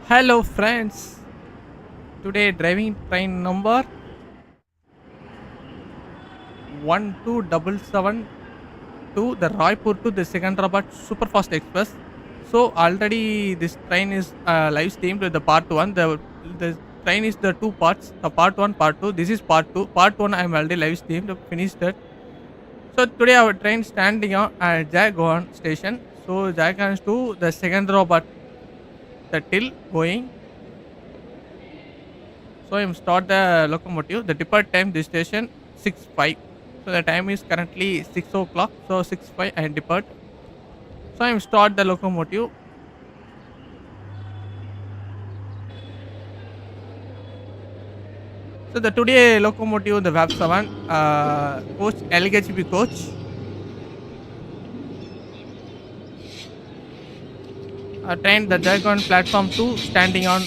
Hello, friends. Today, driving train number 12772, the Raipur to the Secunderabad Superfast Express. So, already this train is live streamed with the part one. The train is the two parts, the part one, part two. This is part two. Part one, I am already live streamed, finished that. So, today, our train standing on Jangoan station. So, Jangoan to the Secunderabad, the till going. So I am start the locomotive. The depart time this station 6:05. So the time is currently 6 o'clock. So 6:05 I depart. So I am start the locomotive. So the today locomotive the VAP 7 coach LHB coach. Train the Jangoan platform 2 standing on.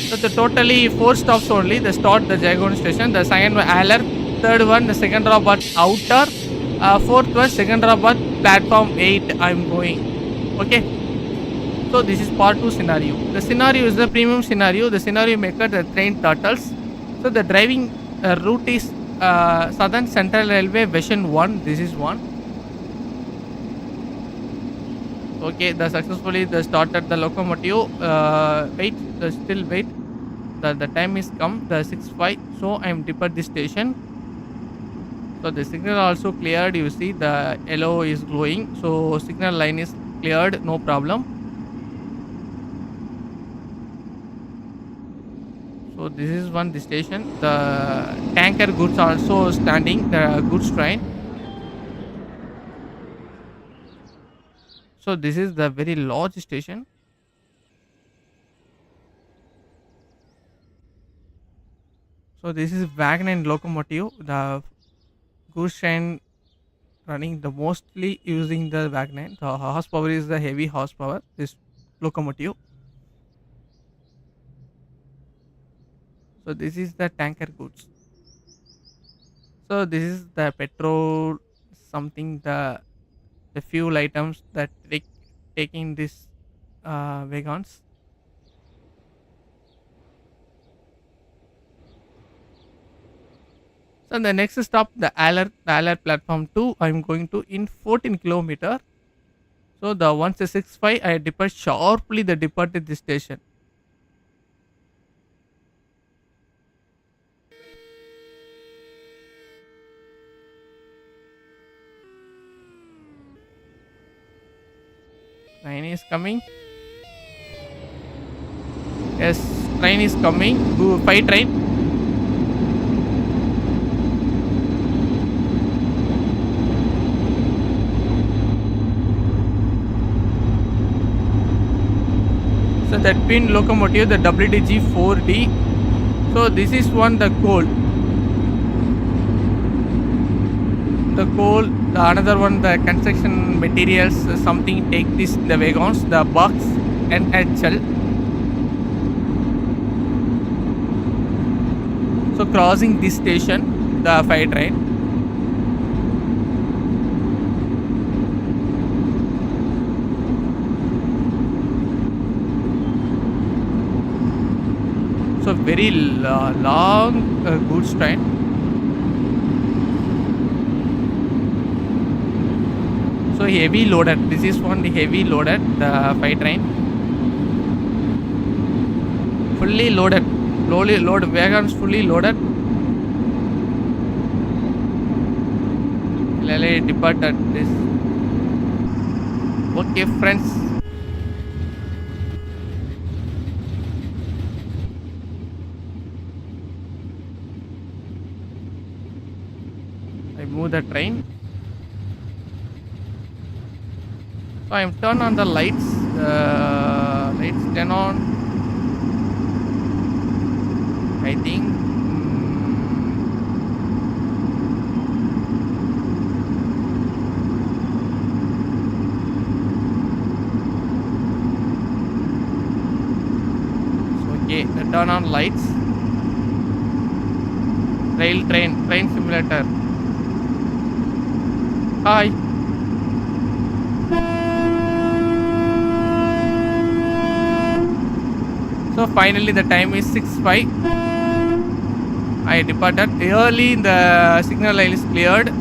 So the totally four stops only. The start the Jangoan station. The second one Aller. Third one the Secunderabad outer. Fourth one Secunderabad platform 8. I'm going. Okay. So this is part 2 scenario. The scenario is the premium scenario. The scenario maker the train Trottles. So the driving route is Southern Central Railway version 1. This is one. Okay, the successfully the started the locomotive. Wait, still wait. The time is come. The 6:05. So I am depart this station. So the signal also cleared. You see the yellow is glowing. So signal line is cleared. No problem. So this is one the station. The tanker goods also standing. The goods train. So this is the very large station. So this is wagon and locomotive. The goods train running the mostly using the wagon. The horsepower is the heavy horsepower. This locomotive. So this is the tanker goods. So this is the petrol something the fuel items that taking this wagons. So the next stop the Aller platform 2. I'm going to in 14 kilometer. So the once the 6:05 I depart sharply the departed this station. Train is coming. Yes, train is coming. Go fight train. So that pin locomotive, the WDG 4D. So this is one the coal. The coal, the another one the construction materials. Something take this the wagons, the box and HL. So crossing this station, the fire train. So very long goods train. So heavy loaded. This is one the heavy loaded the fire train. Fully loaded. Slowly load wagons fully loaded. Lily departed this. Okay, friends. I move the train. So I am turn on the lights. Lights turn on. I think. Okay, turn on lights. Train simulator. Hi. So finally the time is 6:05. I departed early. The signal line is cleared.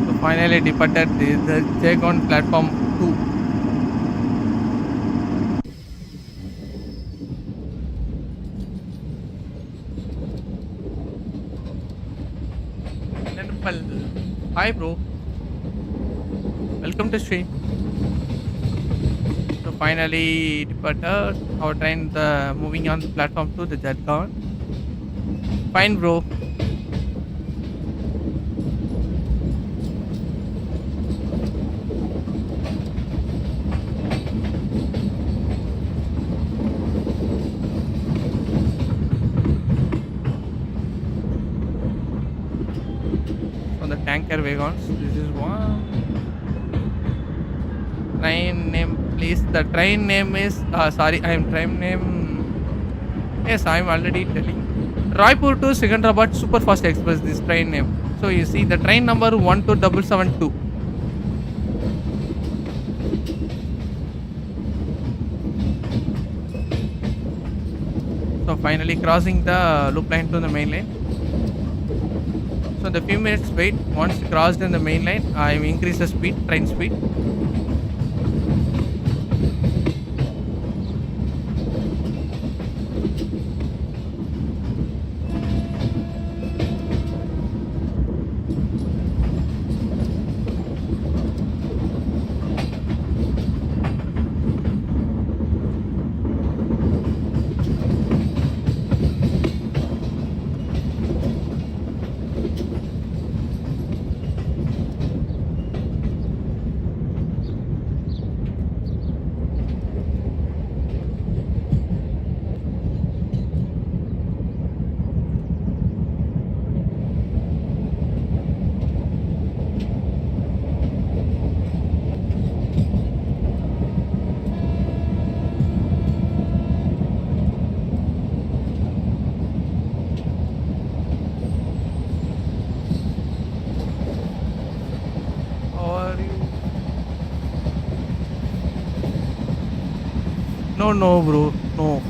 So finally departed the Jangoan platform 2. Well, hi bro, welcome to stream. So finally departed our train the moving on the platform to the Jangoan. Fine bro. On the tanker wagons. This is one train name, please. The train name is sorry, I am train name. Yes, I am already telling. Raipur to Secunderabad Superfast Express. This train name. So you see the train number 12772. So finally crossing the loop line to the main line. So the few minutes wait. Once crossed in the main line, I increase the speed, train speed. How are you? No, no, bro. No.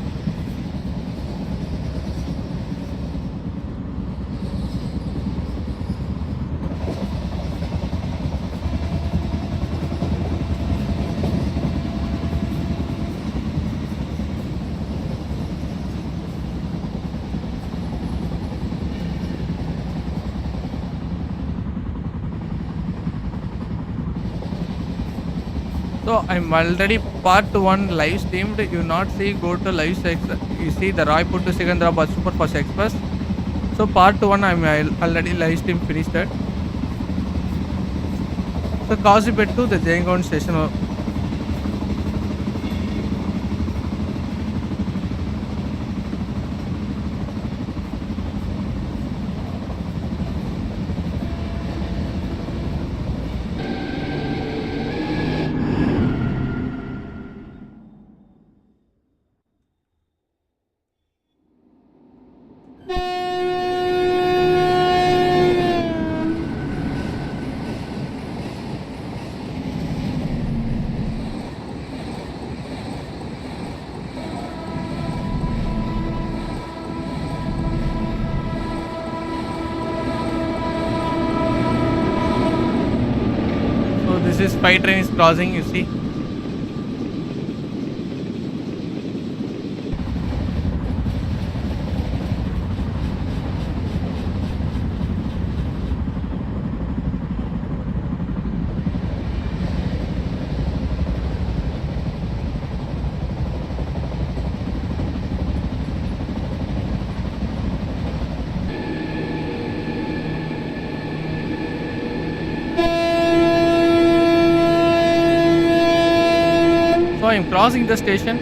So I'm already part one live streamed. You not see go to live sex. You see the Raipur to Secunderabad Superfast Express. So part one I'm already live stream finished it. So Kazipet to the Jangoan station. So this is spy train is crossing. You see. I'm crossing the station.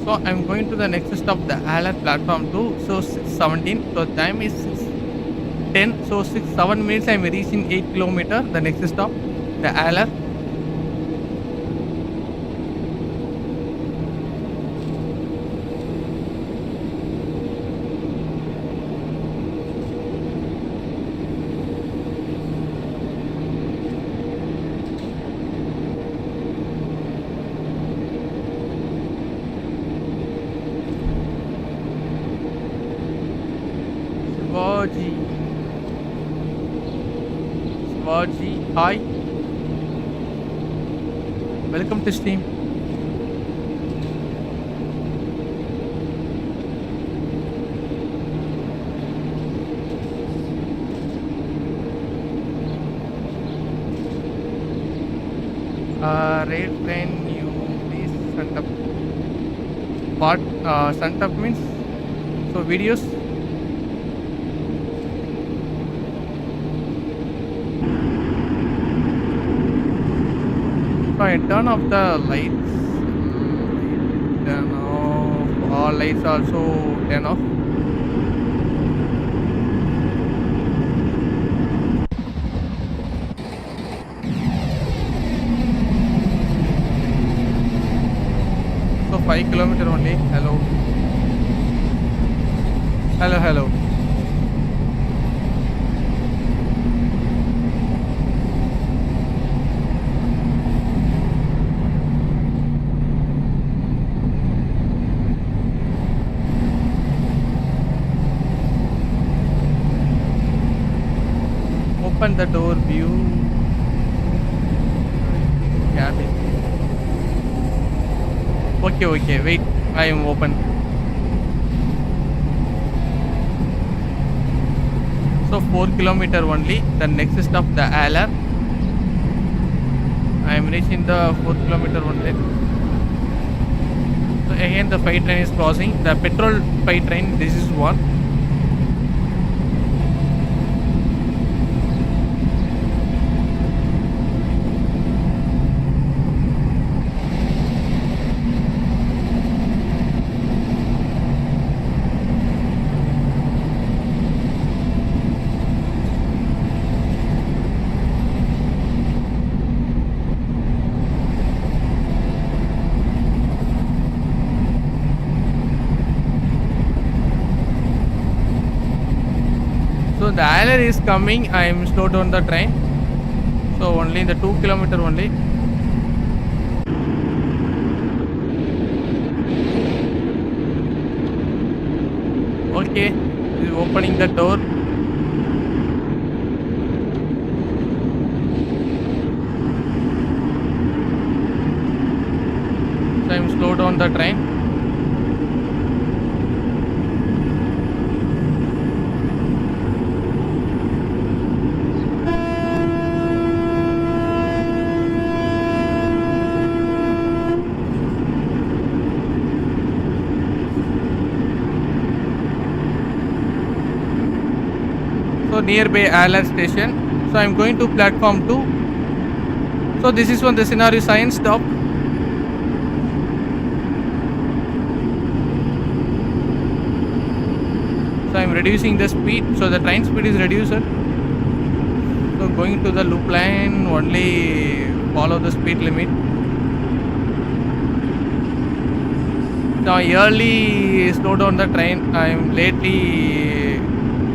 So I'm going to the next stop, the Alert platform 2. So 6:17. So time is 6:10. So 7 minutes I'm reaching 8 kilometer. The next stop, the Alert. Shivaji, hi. Welcome to stream. Rail train, you please send up. What sent up means? So videos. So I turn off the lights. Turn off. All lights also turn off. So 5 kilometer only. Hello. Hello, hello. Open the door, view cabin. Okay, wait, I am open. So 4 kilometer only. The next stop, the Alar. I am reaching the 4 kilometer only. So again the freight train is crossing. The petrol freight train, this is one. So the Alert is coming. I am slow down the train. So only the 2 kilometer only. Okay, this is opening the door. So I am slow down the train. So nearby Alert station. So I'm going to platform 2. So this is one the scenario science stop. So I'm reducing the speed. So the train speed is reduced. So going to the loop line, only follow the speed limit. Now early slow down the train. I'm lately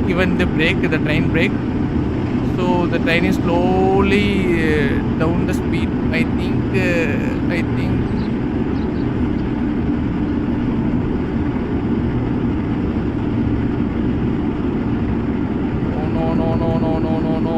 given the brake, the train brake. So the train is slowly down the speed. I think. Oh no.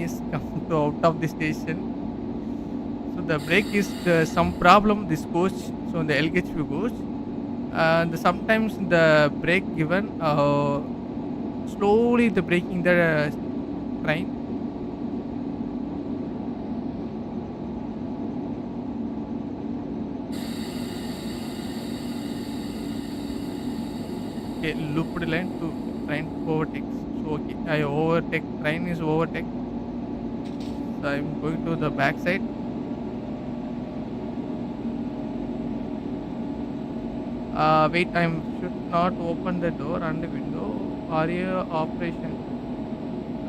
is come to out of the station. So the brake is some problem. This coach, so the LHV coach, sometimes the brake given slowly the braking the train. Okay, looped line to train overtakes. So okay, I overtake train is overtake. So I'm going to the back side. Wait, I should not open the door and the window. Area operation.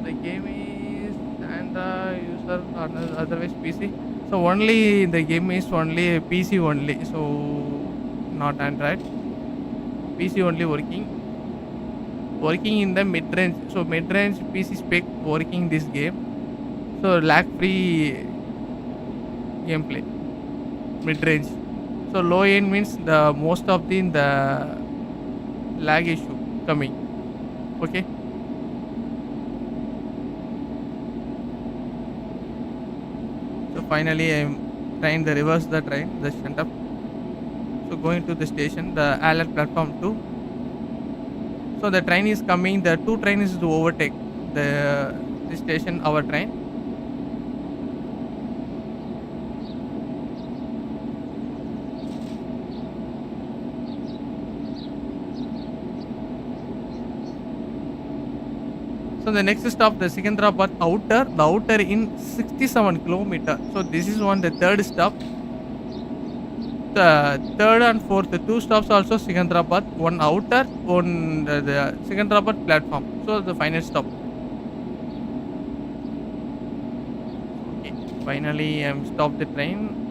The game is and the user or otherwise PC. So only the game is only PC only. So not Android. PC only working in the mid range. So mid range PC spec working this game. So lag free gameplay mid range. So low end means the most of the lag issue coming. Okay. So finally I'm trying to reverse the train, the shunt up. So going to the station, the alert platform 2. So the train is coming, the two train is to overtake the station, our train. So the next stop, the Secunderabad outer, the outer in 67 kilometer. So this is the third stop. The third and fourth, the two stops also Secunderabad, one outer, one the Secunderabad platform. So the final stop. Okay, finally I'm stopped the train.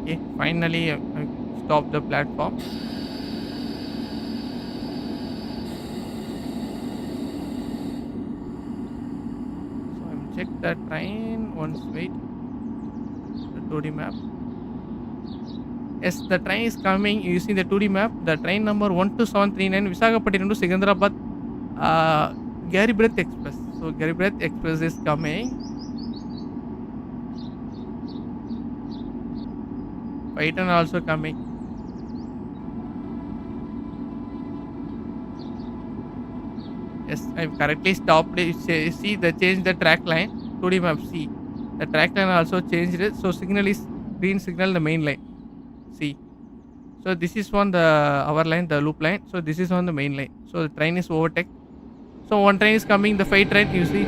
Okay, finally I stopped the platform. So I'm check the train once. Wait, the 2D map. Yes, the train is coming. You see the 2D map. The train number 12739 Visakhapatnam to Secunderabad, Garibreath Express. So Garibreath Express is coming. Python also coming. Yes, I've correctly stopped. See the change the track line. 2D map. See the track line also changed it. So signal is green signal the main line. See. So this is on the our line, the loop line. So this is on the main line. So the train is overtake. So one train is coming. The 5 train. You see.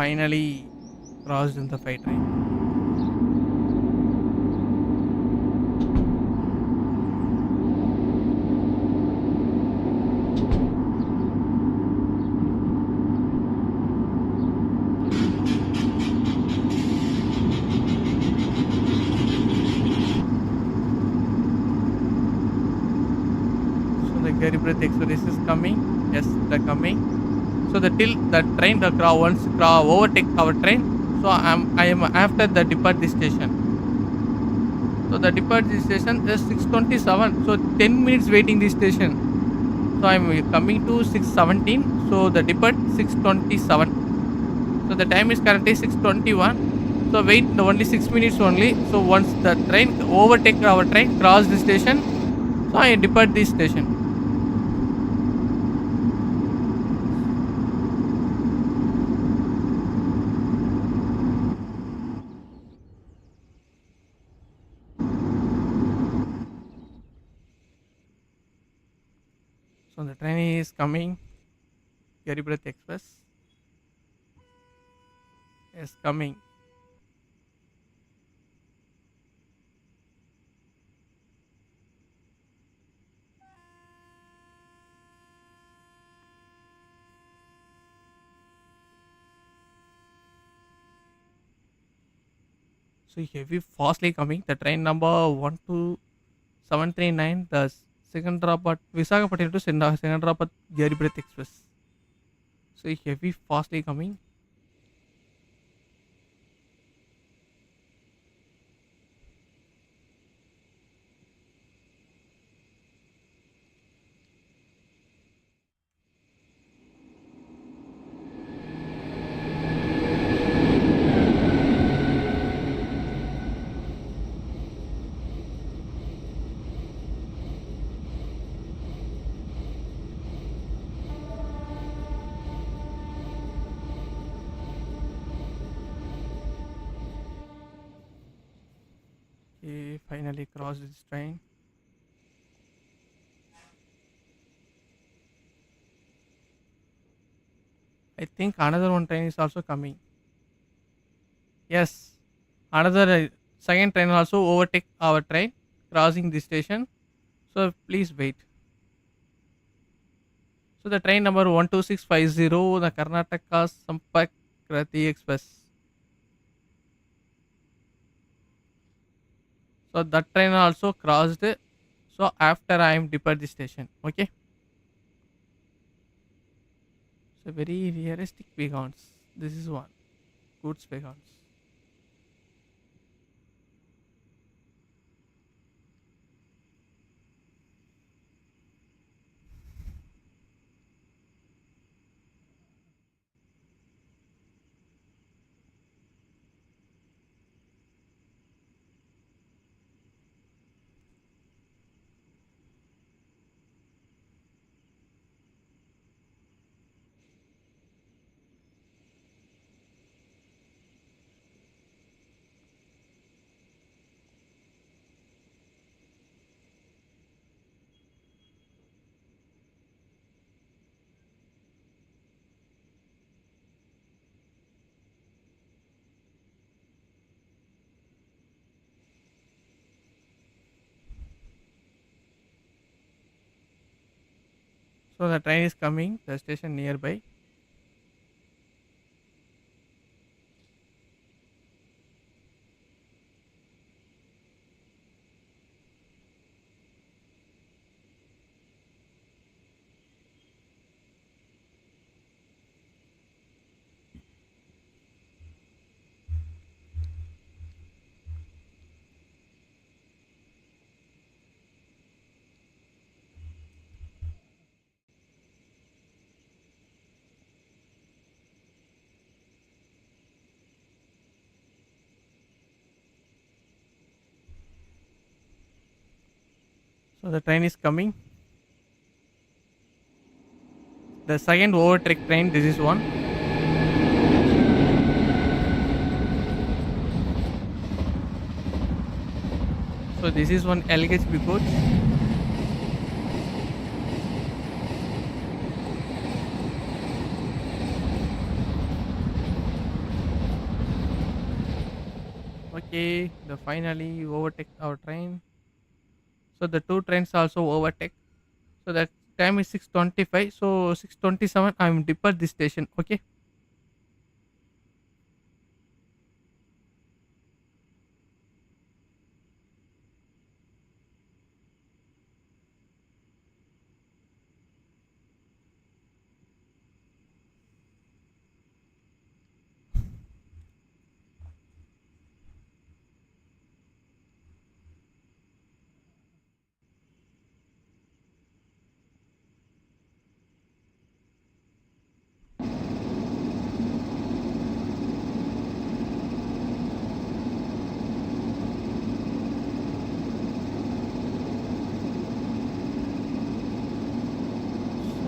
Finally crossed in the 5 train. So the Garibreath Express is coming. Yes, they're coming. So the till the train the once overtake our train. So I am after the depart this station. So the depart this station is 6:27. So 10 minutes waiting this station. So I'm coming to 6:17. So the depart 6:27. So the time is currently 6:21. So wait only 6 minutes only. So once the train overtake our train, cross the station. So I depart this station. So the train is coming. Garibrat Express is coming. So heavy fastly coming. The train number 12739. The Secunderabad Visakhapatnam to Secunderabad Garibrat Express. So heavy fastly coming. Okay, finally crossed this train. I think another one train is also coming. Yes, another second train also overtake our train, crossing the station. So please wait. So the train number 12650, the Karnataka Sampark Krati Express. So that train also crossed. So after I am depart the station. Okay. So very realistic wagons. This is one. Goods wagons. So the train is coming. The station nearby. So the train is coming. The second overtake train. This is one. So this is one LHB coach. Okay, the finally overtake our train. So the two trains also overtake. So the time is 6:25. So 6:27, I'm depart this station. Okay.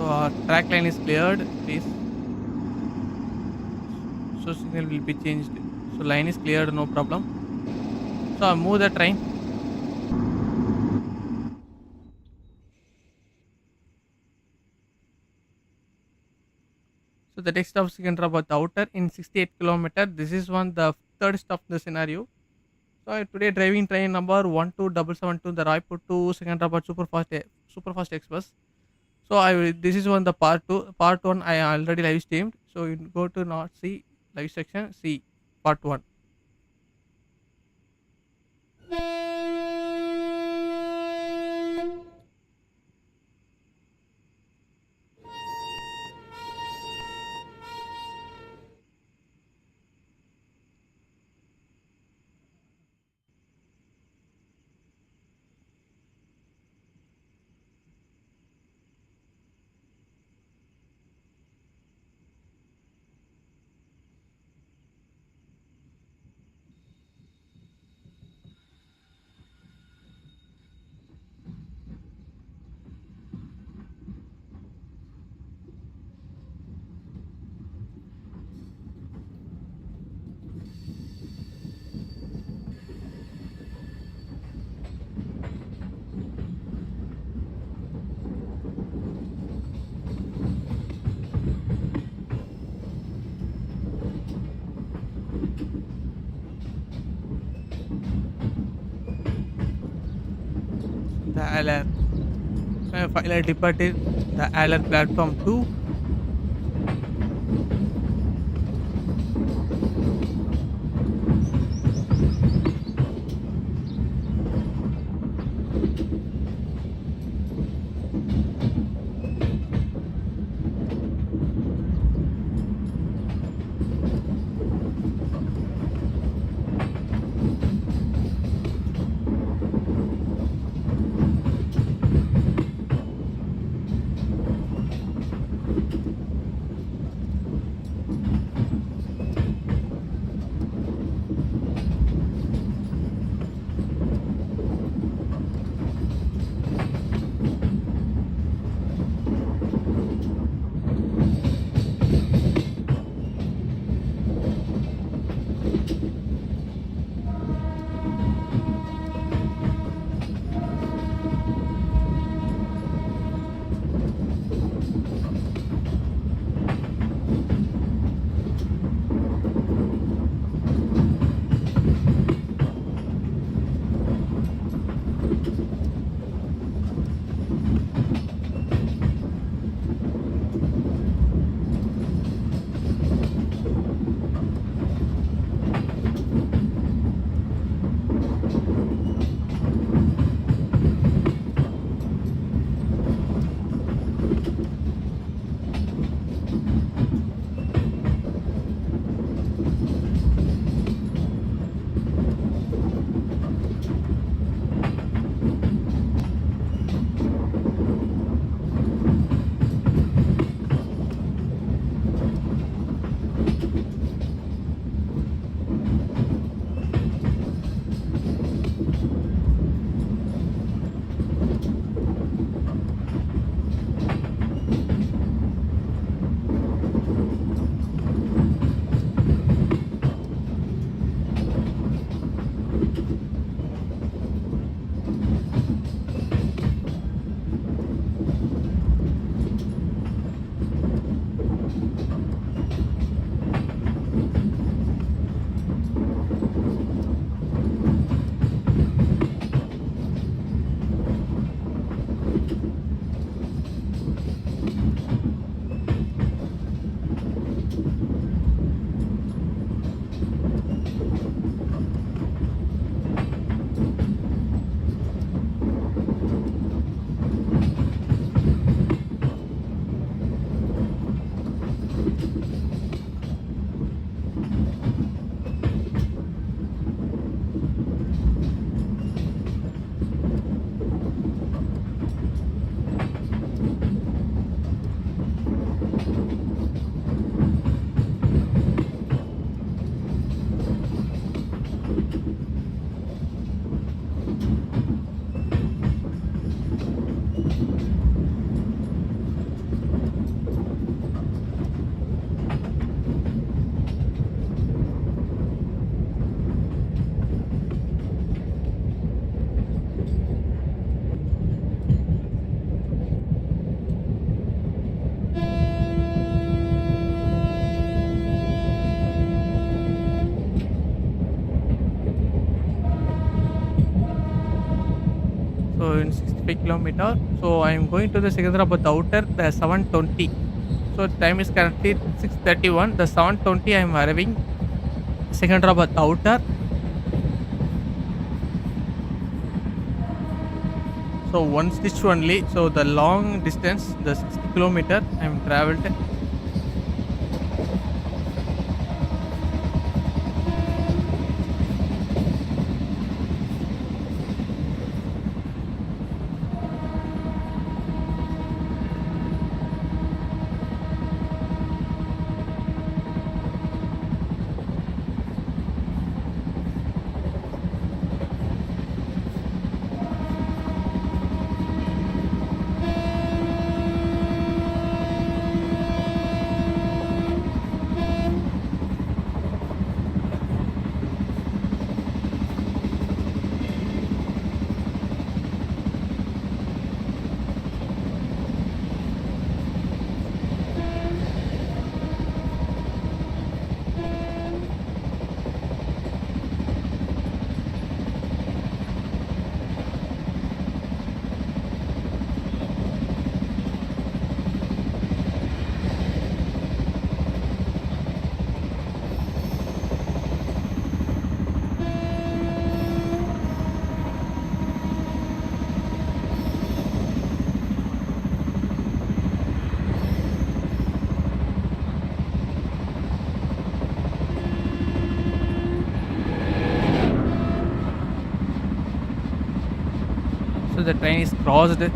So our track line is cleared, please. So signal will be changed. So line is cleared, no problem. So I move the train. So the next stop Secunderabad outer in 68 kilometer. This is one the third stop in the scenario. So I today driving train number 12772 the Raipur to Secunderabad superfast express. So this is one the part two. Part one I already live streamed. So you go to not see live section, see part one. The alert. Finally departed the alert platform 2. So in 65 kilometer. So I am going to the Secunderabad outer, the 7:20. So time is currently 6:31. The 7:20 I am arriving Secunderabad outer. So one stitch only. So the long distance, the 60 kilometer I am traveled. So the train is crossed.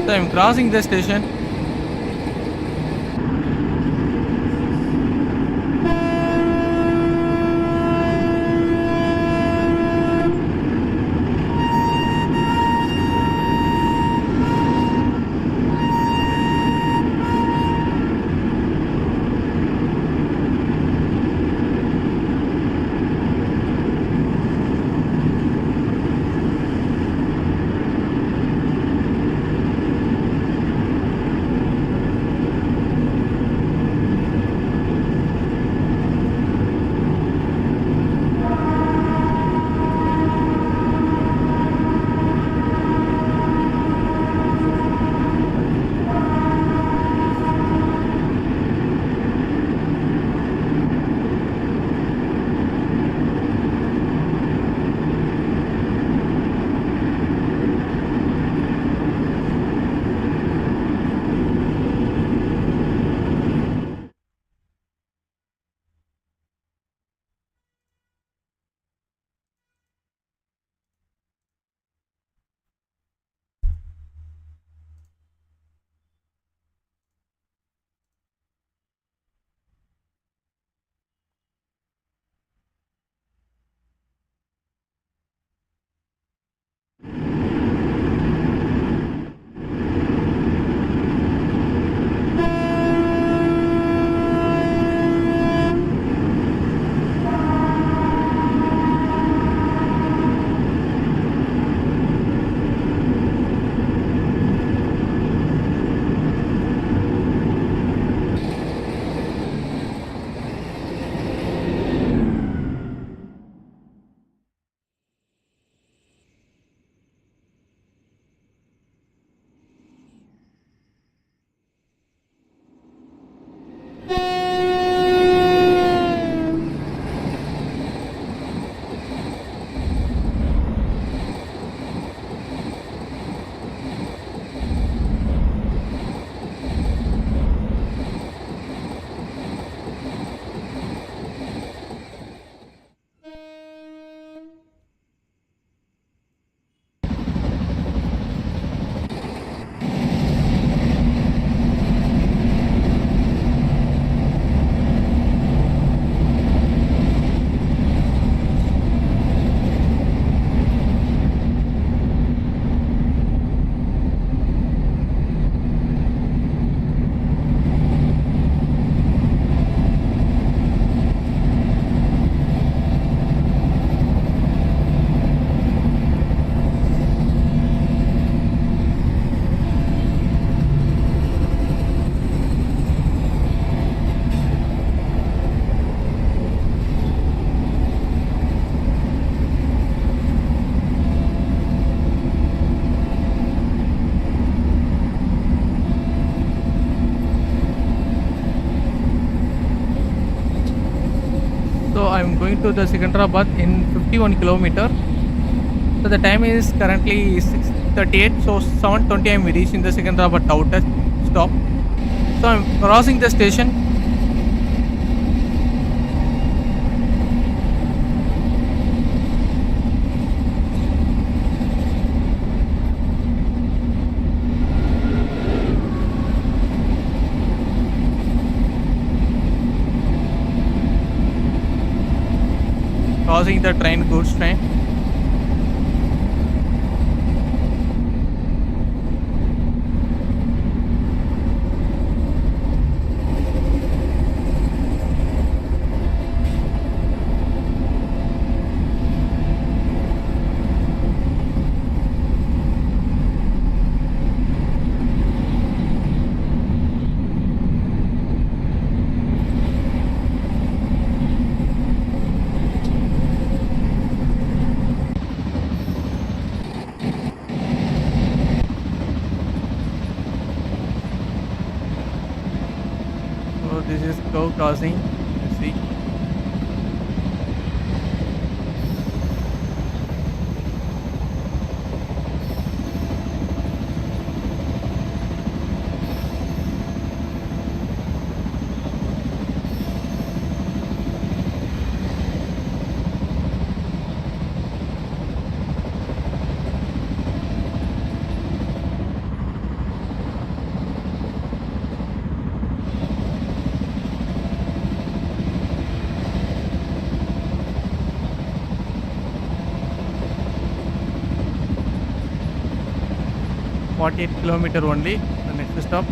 So I'm crossing the station. I'm going to the Secunderabad in 51 kilometer. So the time is currently 6:38. So 7:20 I'm reaching the Secunderabad outer stop. So I'm crossing the station. Crossing the train, goods train. So this is go crossing. Let's see. Forty-eight kilometer only. The next stop.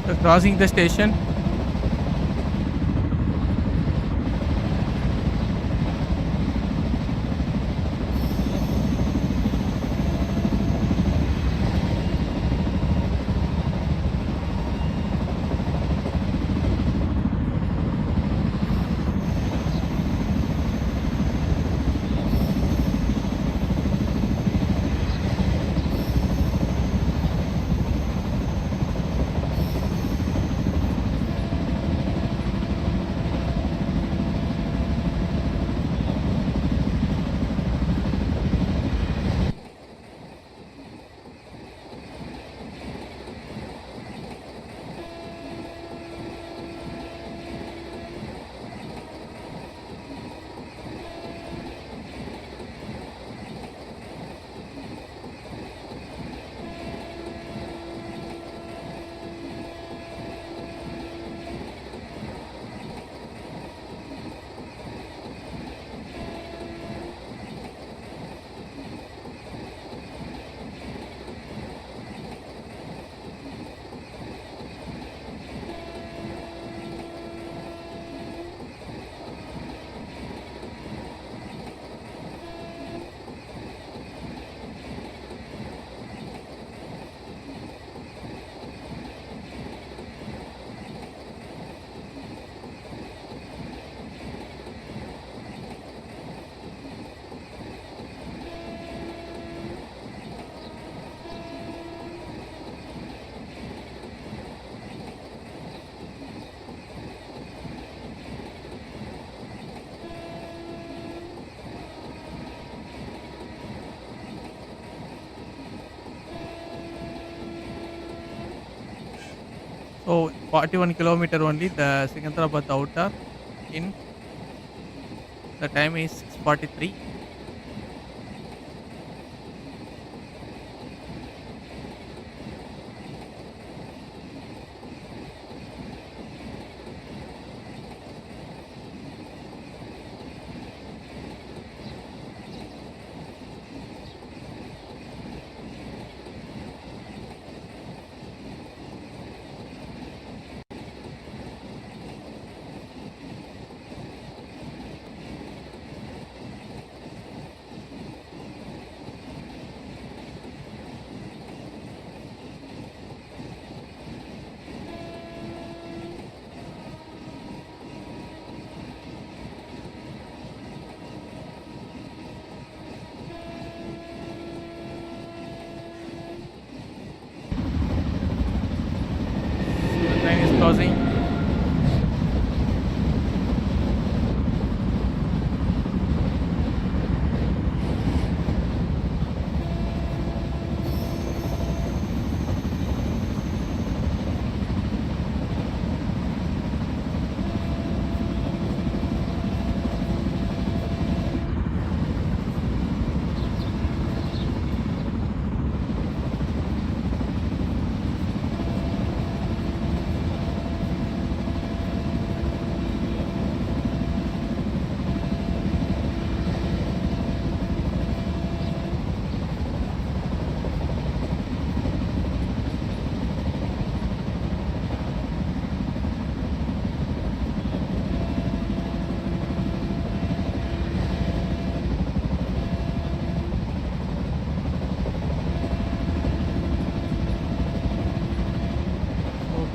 So crossing the station. So 41 kilometer only the Secunderabad outer in the time is 6:43. The train is crossing.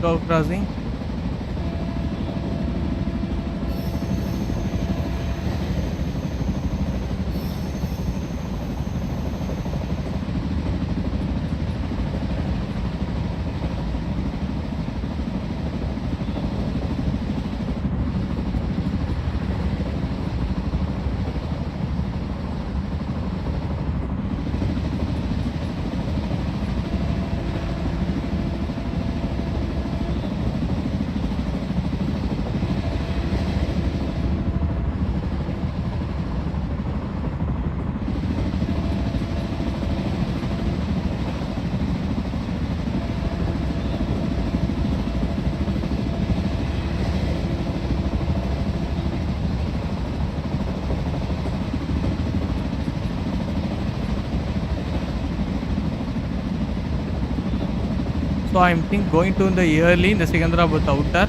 So crossing. So I'm think going to the early in the Secunderabad outer.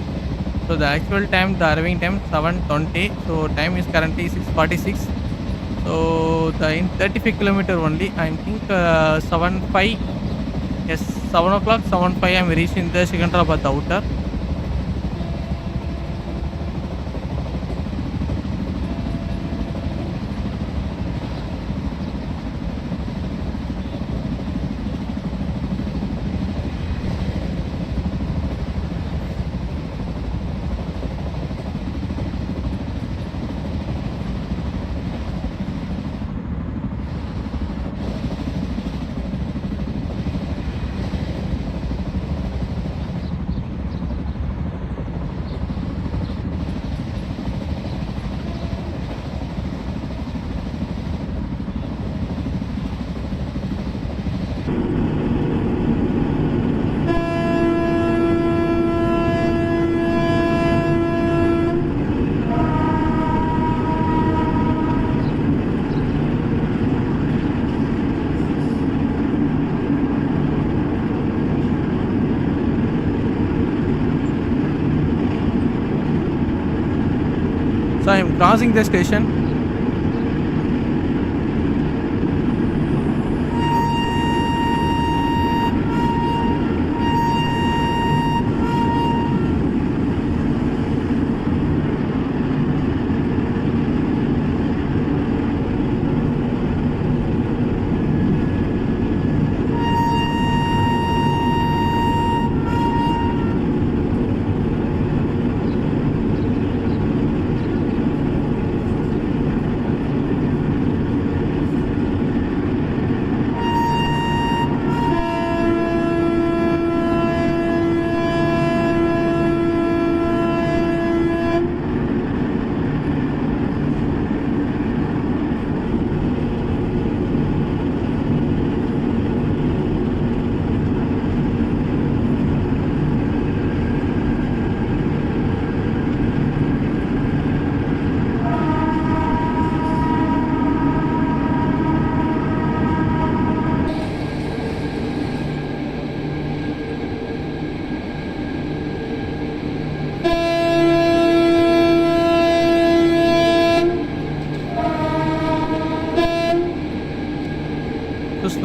So the actual time, the arriving time 7:20. So time is currently 6:46. So the in 35 kilometer only. I think 7:05. Yes, 7 o'clock, 7:05. I'm reaching the Secunderabad outer. So I'm crossing the station.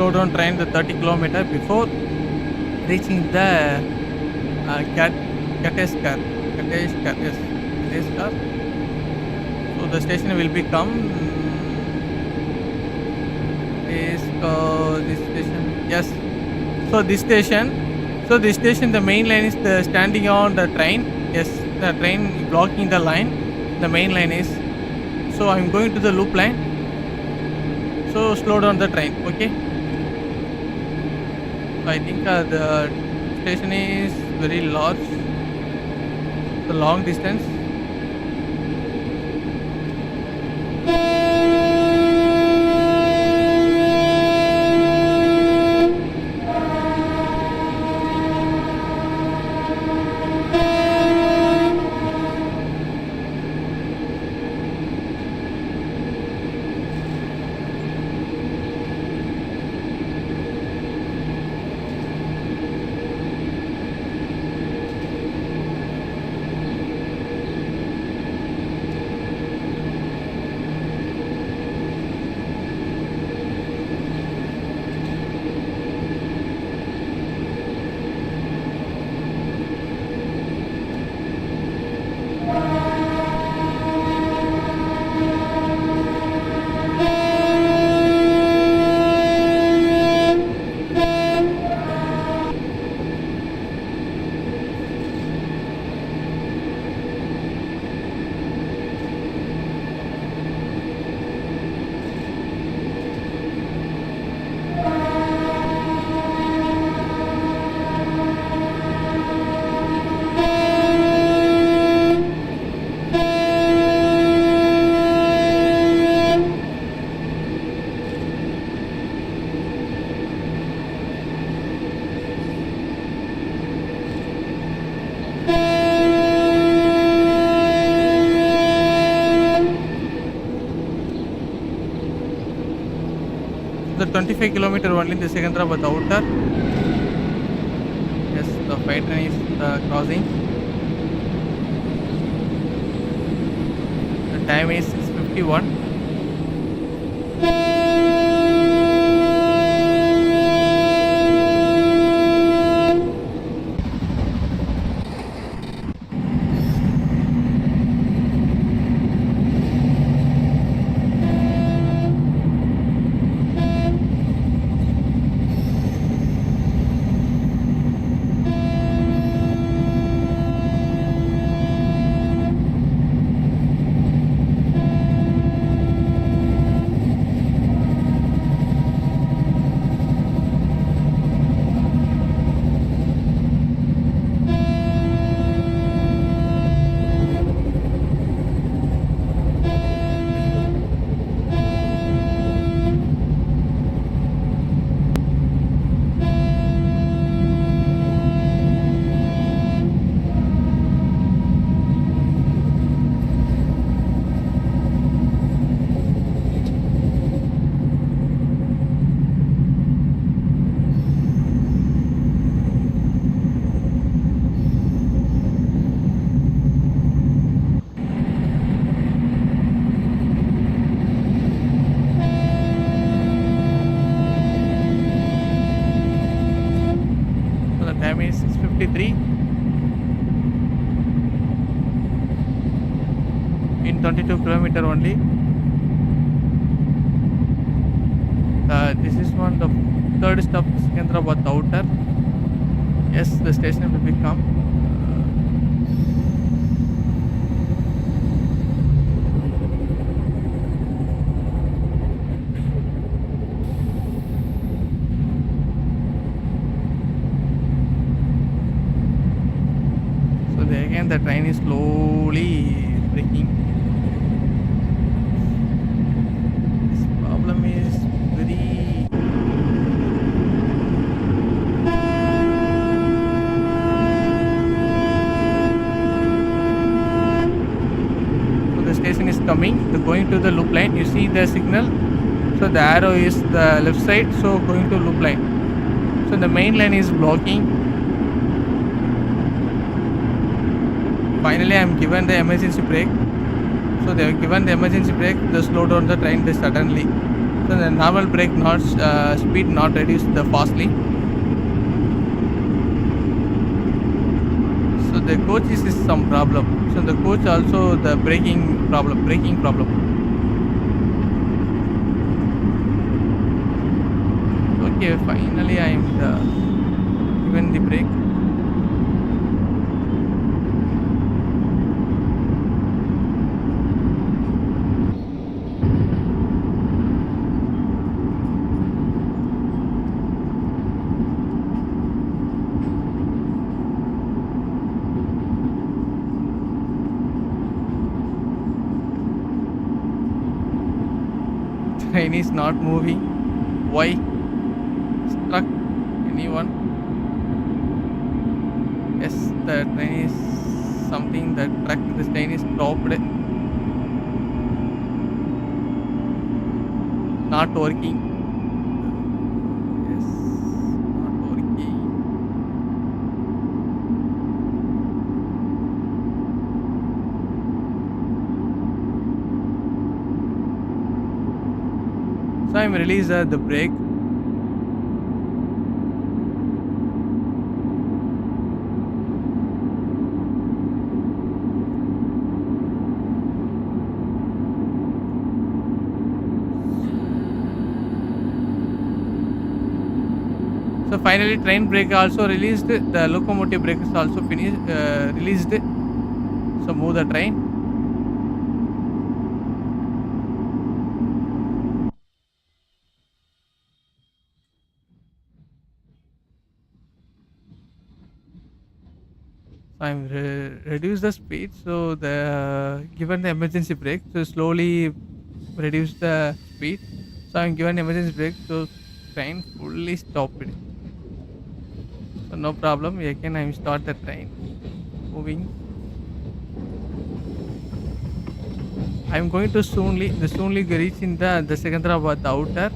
slow down train the 30 kilometer before reaching the Kateskar. Kateskar, yes, Kateskar. So the station will become this station. Yes. So this station, the main line is the standing on the train. Yes, the train blocking the line. The main line is. So I'm going to the loop line. So slow down the train. Okay. I think the station is very large. The long distance. The 25 kilometer only the Secunderabad outer. Yes, the freight train is crossing. The time is 6:51. Time is 6:53 in 22 kilometer only. This is one the third stop Secunderabad outer. Yes, the station will become. Again the train is slowly braking. This problem is very so the station is coming. So going to the loop line, you see the signal. So the arrow is the left side, so going to loop line. So the main line is blocking. Finally, I am given the emergency brake. So they have given the emergency brake. They slow down the train suddenly. So the normal brake not speed not reduced the fastly. So the coach is some problem. So the coach also the braking problem. Okay, finally I am given the brake. Train is not moving. Why? Struck anyone? Yes, the train is something that track the train is stopped. Not working. Yes, not working. So I'm release the brake. So finally train brake also released. The locomotive brake is also finished released. So move the train. So I'm reduce the speed. So the given the emergency brake, so slowly reduce the speed. So I'm given emergency brake, so train fully stopped. So no problem. Again I'm start the train moving. I'm going to soonly reach in the Secunderabad outer.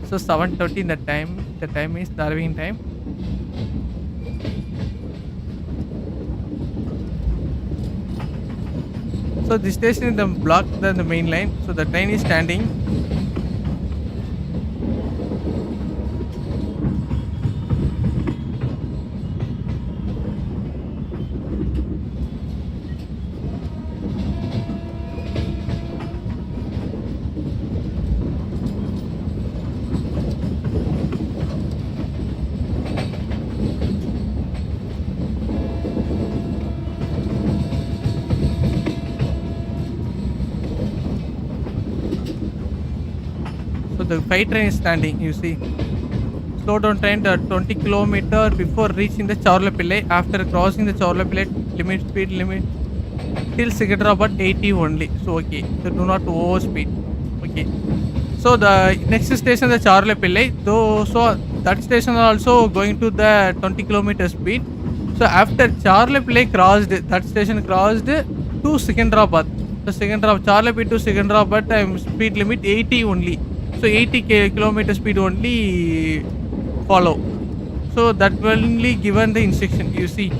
So 7:30 the time. The time is the arriving time. So this station is the block the main line. So the train is standing. So the fight train is standing. You see. Slow down train the 20 kilometer before reaching the Charlapille. After crossing the Charlapille limit speed limit till Secunderabad 80 only. So okay, so do not overspeed. Okay. So the next station the Charlapille. Though so that station also going to the 20 kilometer speed. So after Charlapille crossed that station crossed to Secunderabad. So Secunderabad Charlapille to Secunderabad speed limit 80 only. So 80 kilometer speed only follow. So that will only given the instruction. You see.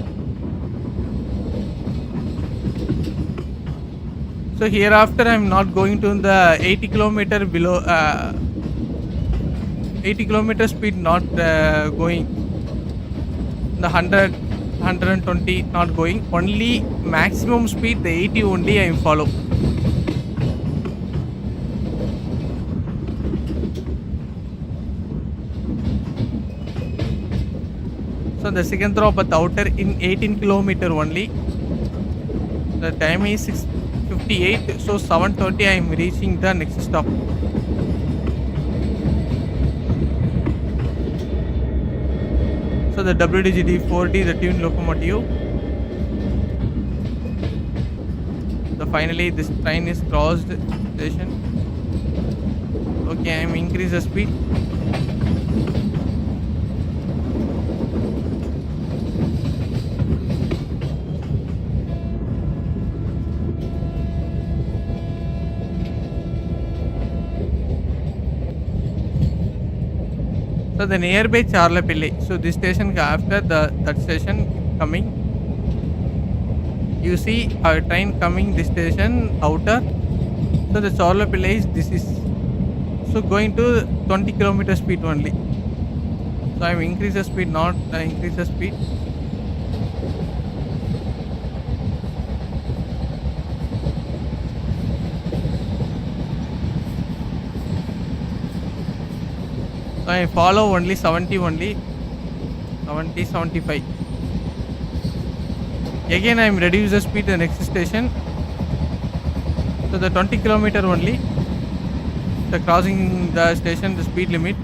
So hereafter I'm not going to the 80 kilometer below 80 kilometer speed not going. The 120 not going. Only maximum speed the 80 only I follow. So the Secunderabad outer in 18 kilometer only. The time is 6:58. So 7:30 I am reaching the next stop. So the WDGD 4D, the tuned locomotive. So finally this train is crossed station. Okay, I am increase the speed. So the nearby Charlapille. So this station after that station coming. You see our train coming this station outer. So the Charlapille is this is. So going to 20 kilometer speed only. So I'm increase the speed, not increase the speed. So I follow only 70 only. 70, 75. Again I'm reduce the speed the next station. So the 20 kilometer only. The crossing the station, the speed limit.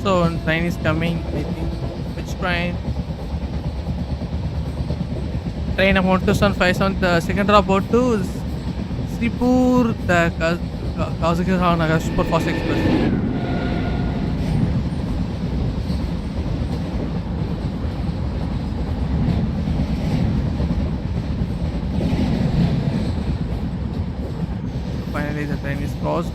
So one train is coming, I think. Which train? Train number 2757, the Secunderabad to Sripur, the Kazakhstan Nagar Super Fast Express. Finally, the train is crossed.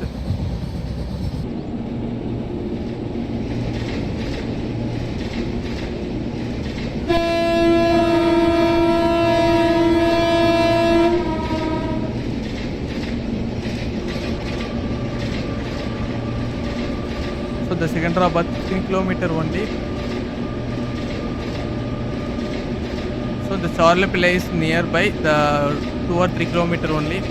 So the Secunderabad 15 kilometer only. So the Charlepilla is nearby, the 2 or 3 kilometer only.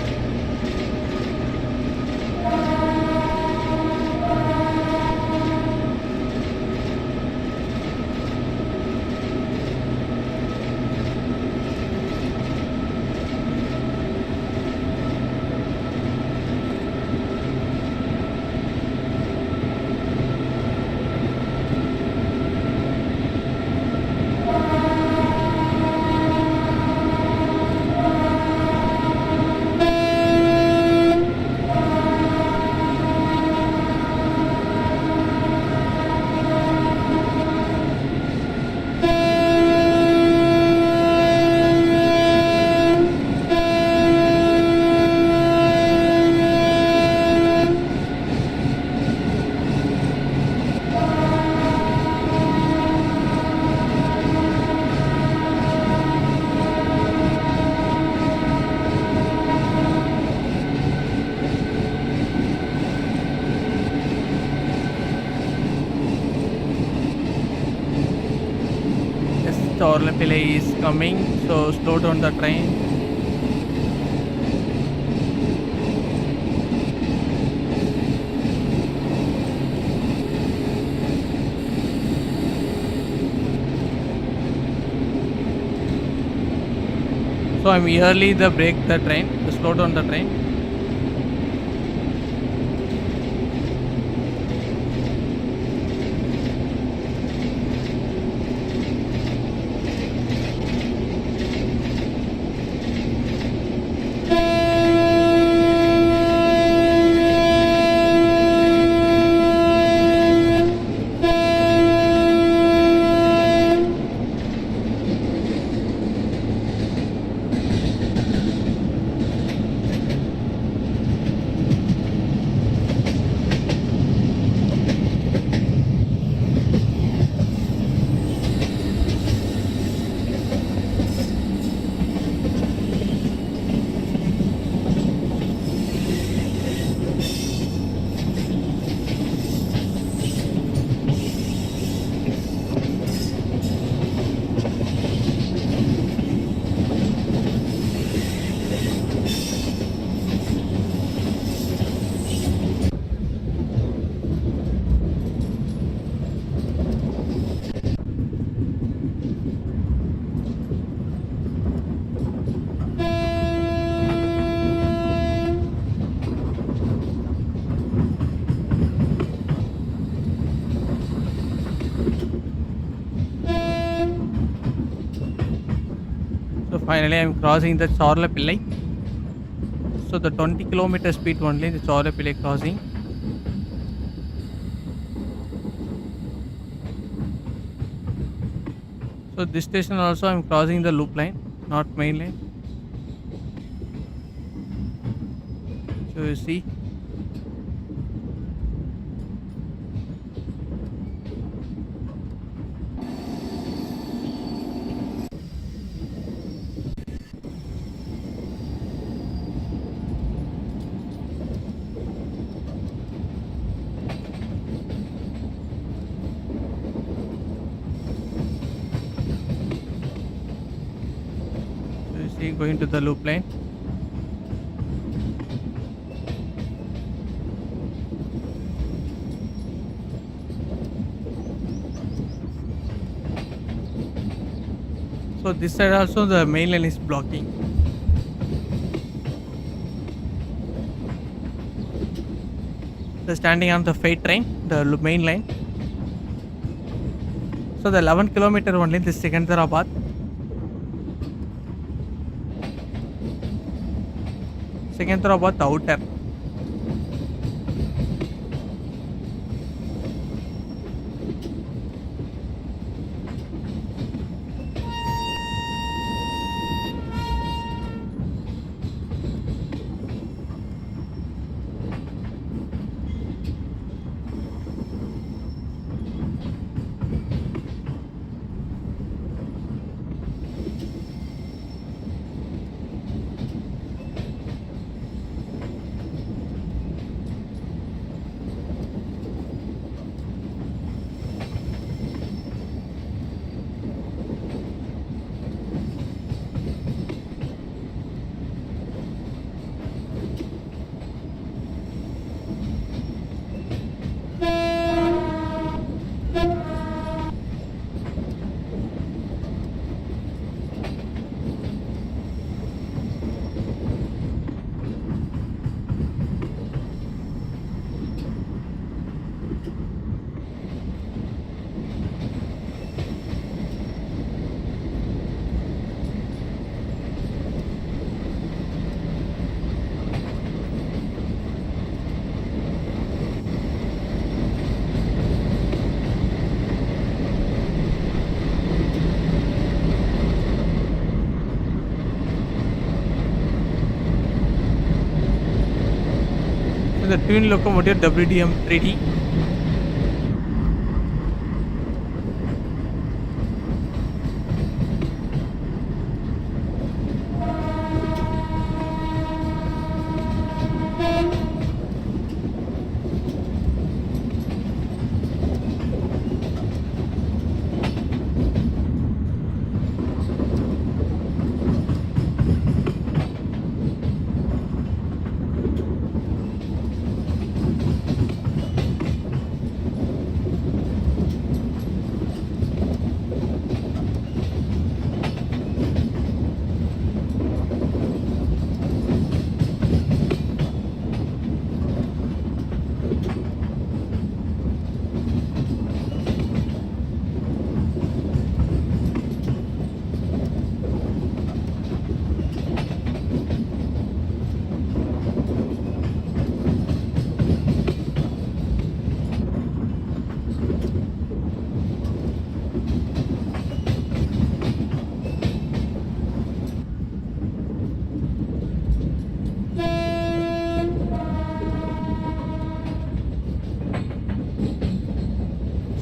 Charlepilla is coming, so slow down the train. So I'm early the brake the train, to slow down the train. finally I'm crossing the Chorlapillai. So the 20-kilometer speed only, the Chorlapillai crossing. So this station also I'm crossing the loop line, not main line. So you see. So you see going to the loop line. So this side also the main line is blocking. So standing on the freight train, the main line. So the 11-kilometer only, this Secunderabad. Secunderabad outer. The twin locomotive WDM 3D.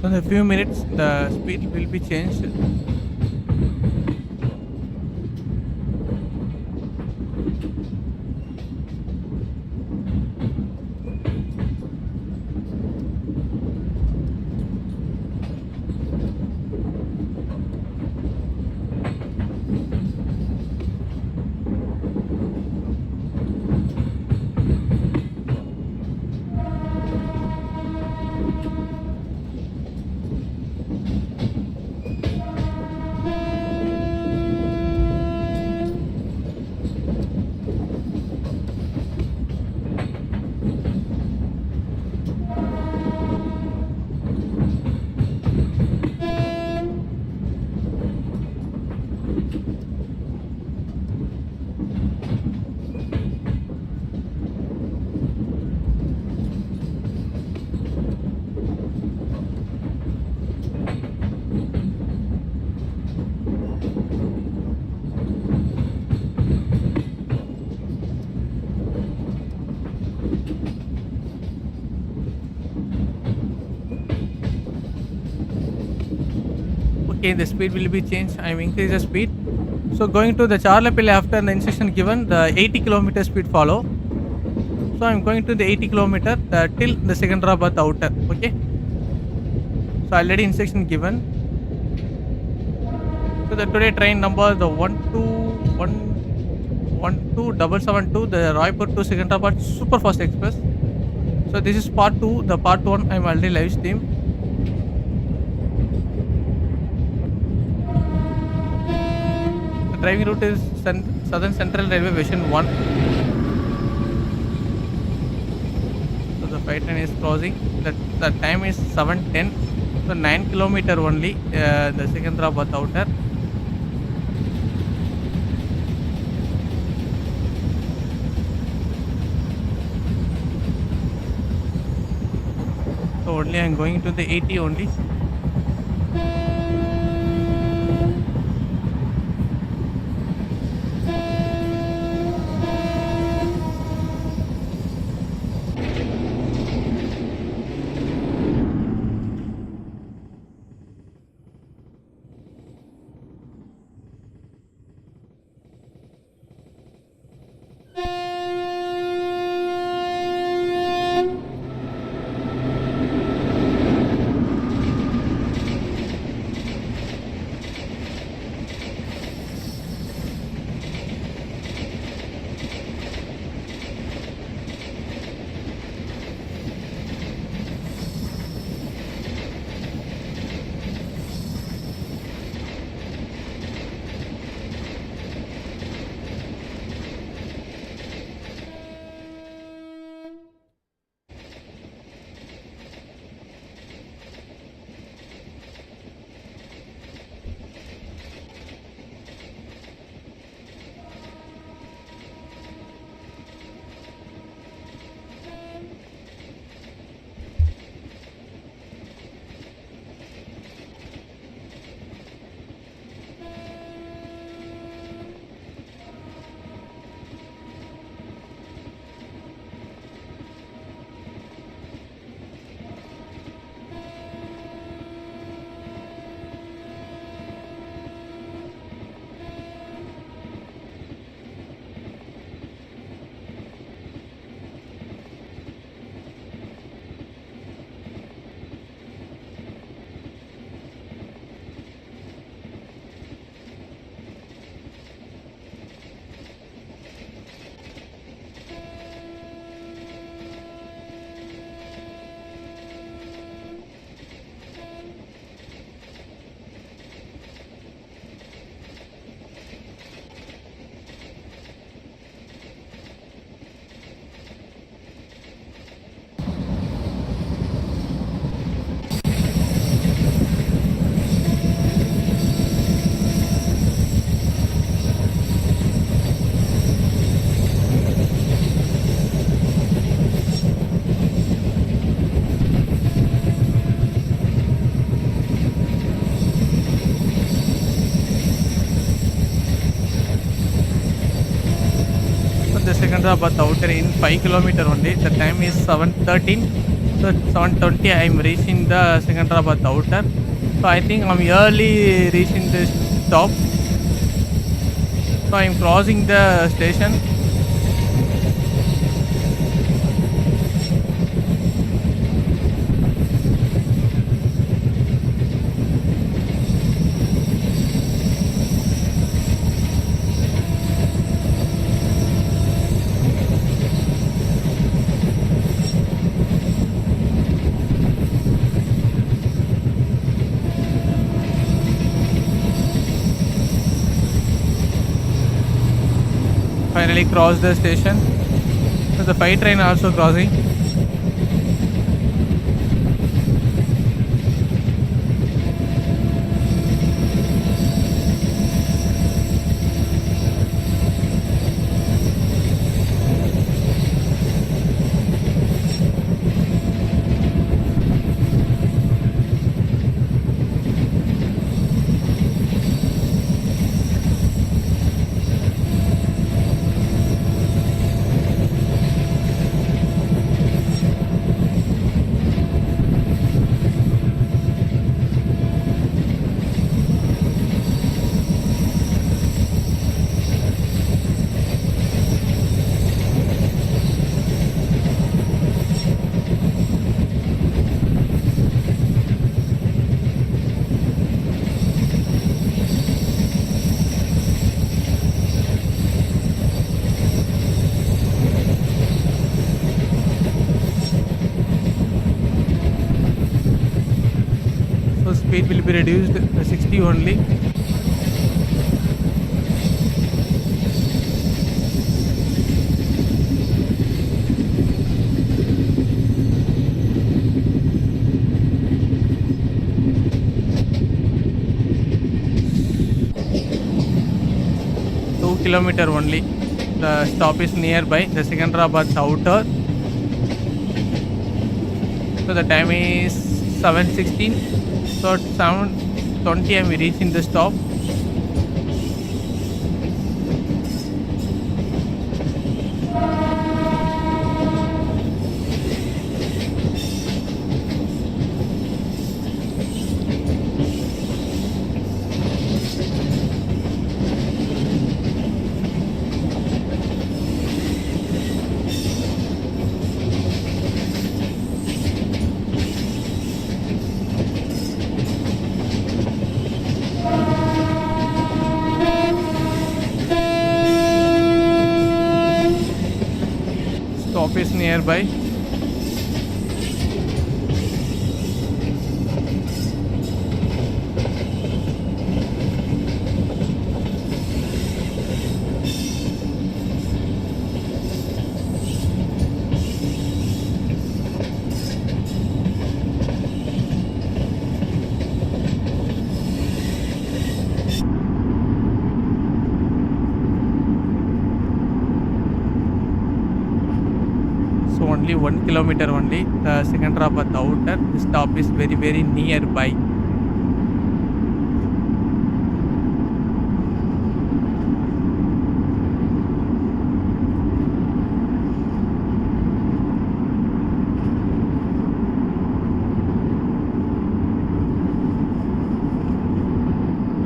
So in a few minutes the speed will be changed. Okay, the speed will be changed. I will increase the speed. So going to the Charlapille after the instruction given, the 80 km speed follow. So I'm going to the 80 km till the Secunderabad outer. Okay. So already instruction given. So the today train number the 1212772, the Raipur to Secunderabad super fast express. So this is part 2. The part 1 I'm already live stream. The driving route is Southern Central Railway Version 1. So the freight train is crossing. The time is 7:10. So 9 km only. The Secunderabad outer. So only I'm going to the 80 only. The Secunderabad outer in 5 km only. The time is 7:13. So 7:20 I am reaching the Secunderabad outer. So I think I'm early reaching the stop. So I am crossing the station. Finally crossed the station. So the 5 train also crossing. speed will be reduced 60 only. Kilometer only. The stop is nearby, the Secunderabad outer. So the time is 7:16. So at 7:20 I am reaching the stop. Stop is nearby. Only 1 kilometer only, the Secunderabad outer. The stop is very nearby.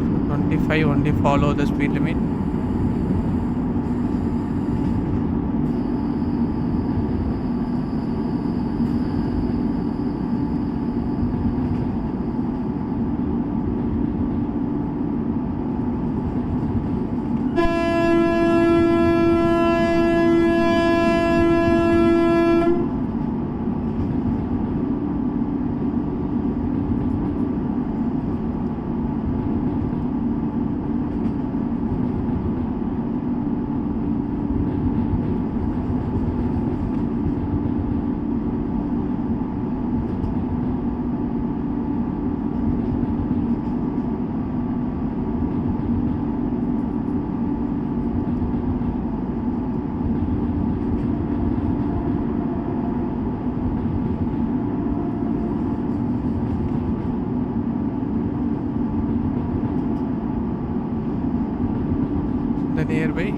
So 25 only follow the speed limit. The nearby.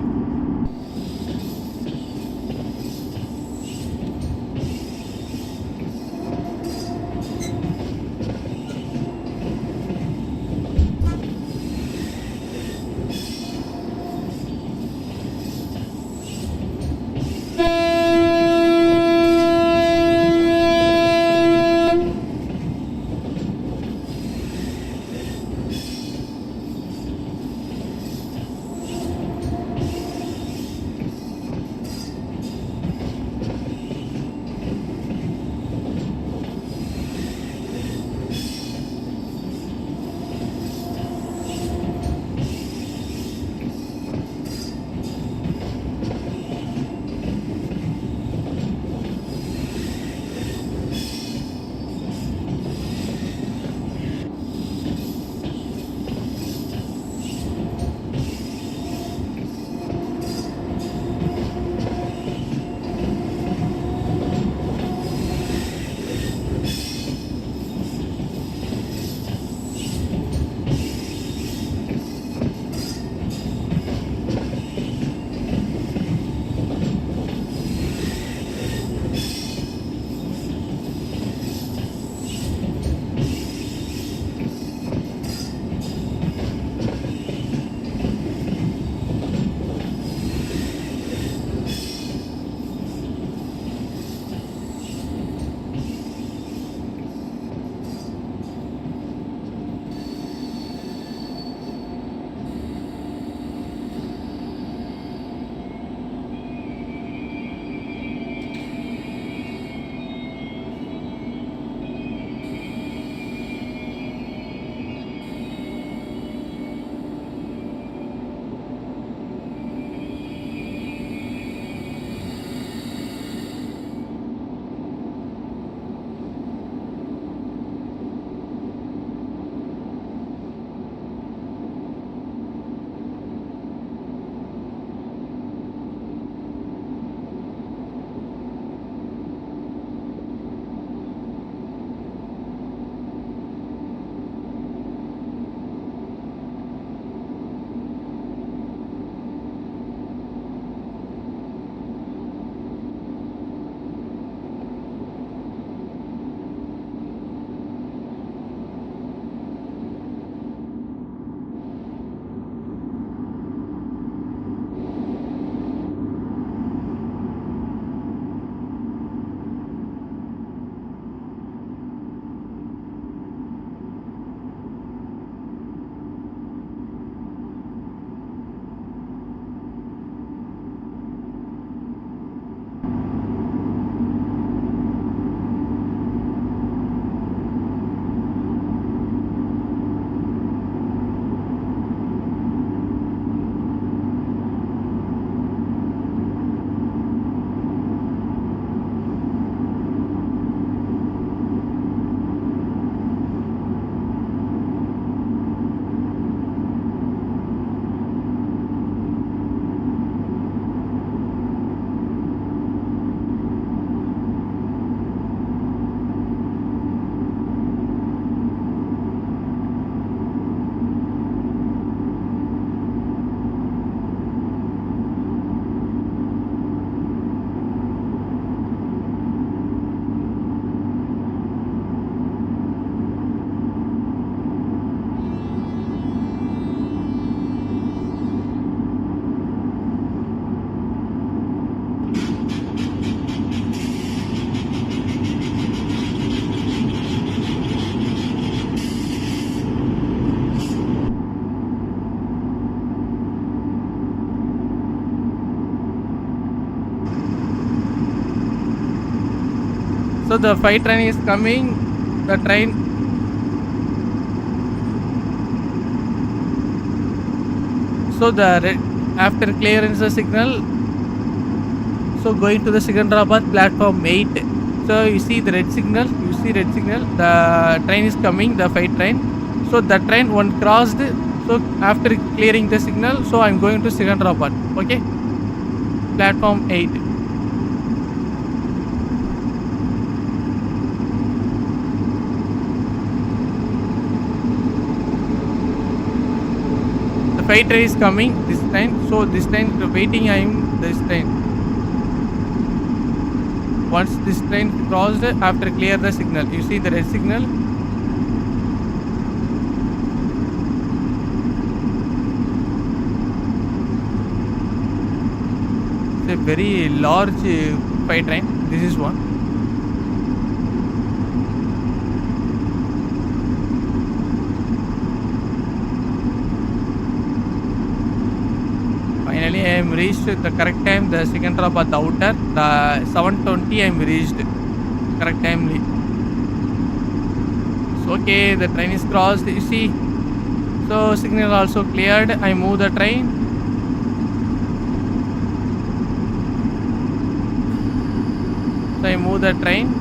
So the 5 train is coming. The train. So the red, after clearance the signal. So going to the Secunderabad platform 8. So you see the red signal. You see red signal. The train is coming. The 5 train. So the train one crossed. So after clearing the signal, so I'm going to Secunderabad. Okay. Platform 8. The 5 train is coming this time. So this time the waiting I'm this train. Once this train crossed after clear the signal. You see the red signal. It's a very large 5 train. This is one. Finally, I am reached the correct time. The Secunderabad outer, the 7:20. I am reached correct timely. So okay, the train is crossed. You see, so signal also cleared. I move the train. So I move the train.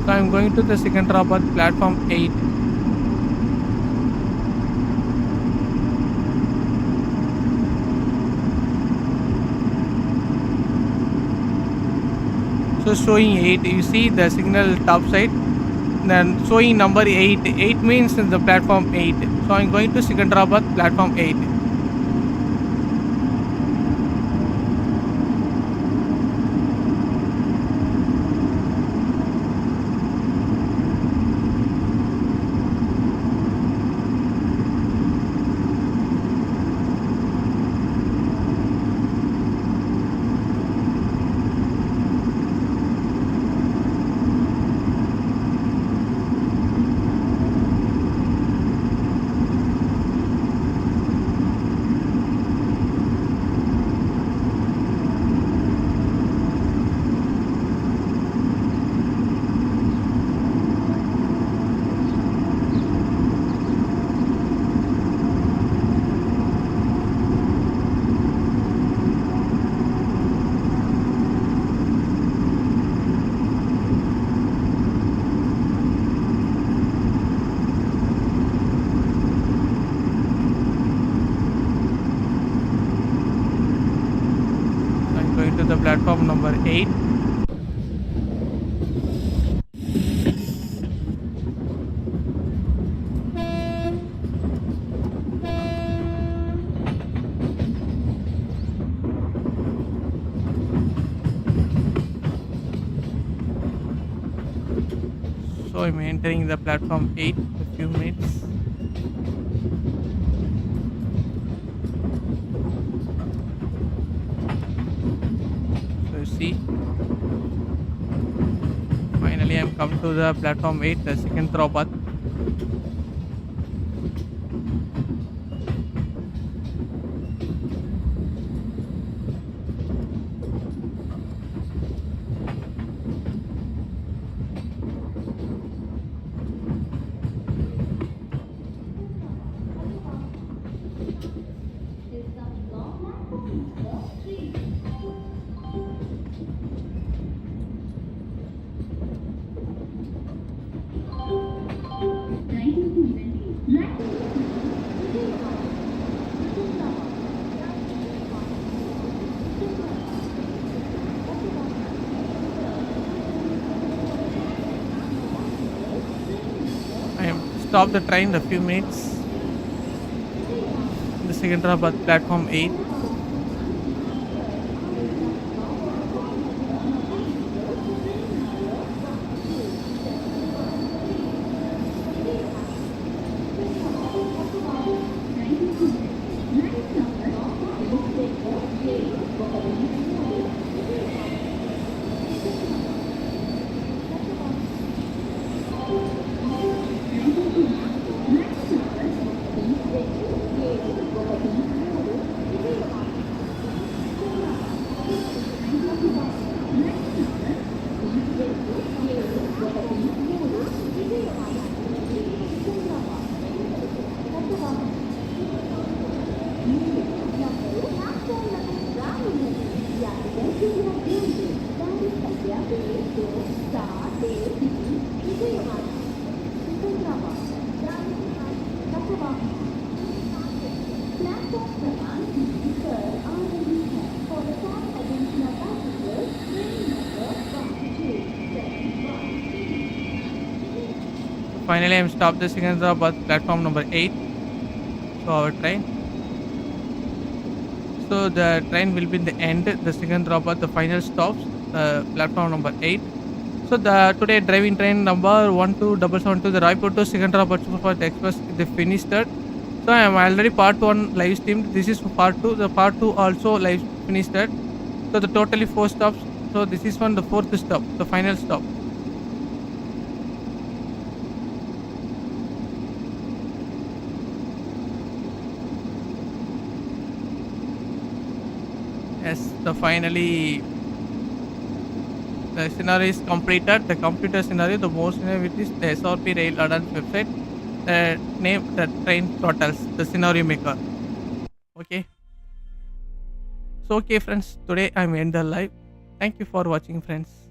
So I'm going to the Secunderabad platform 8. So showing 8, you see the signal top side. Then showing number 8. 8 means the platform 8. So I'm going to Secunderabad platform 8. Going to the platform number 8. So I'm entering the platform 8 in a few minutes. So you see, finally I'm come to the platform 8, the Secunderabad. I am stop the train a few minutes. The Secunderabad platform 8. Finally, I'm stopped the Secunderabad platform number 8. So our train. So the train will be in the end. The Secunderabad, the final stops, platform number 8. So the today driving train number 12772, the Raipur to Secunderabad Superfast Express, they finished that. So I am already part 1 live streamed. This is part 2. The part 2 also live finished that. So the totally 4 stops. So this is one the 4th stop, the final stop. Yes, the finally the scenario is completed. The computer scenario, the more scenario which is the SRP Rail add-ons website. The name the train Trottles, the scenario maker. Okay. So okay friends, today I'm end the live. Thank you for watching friends.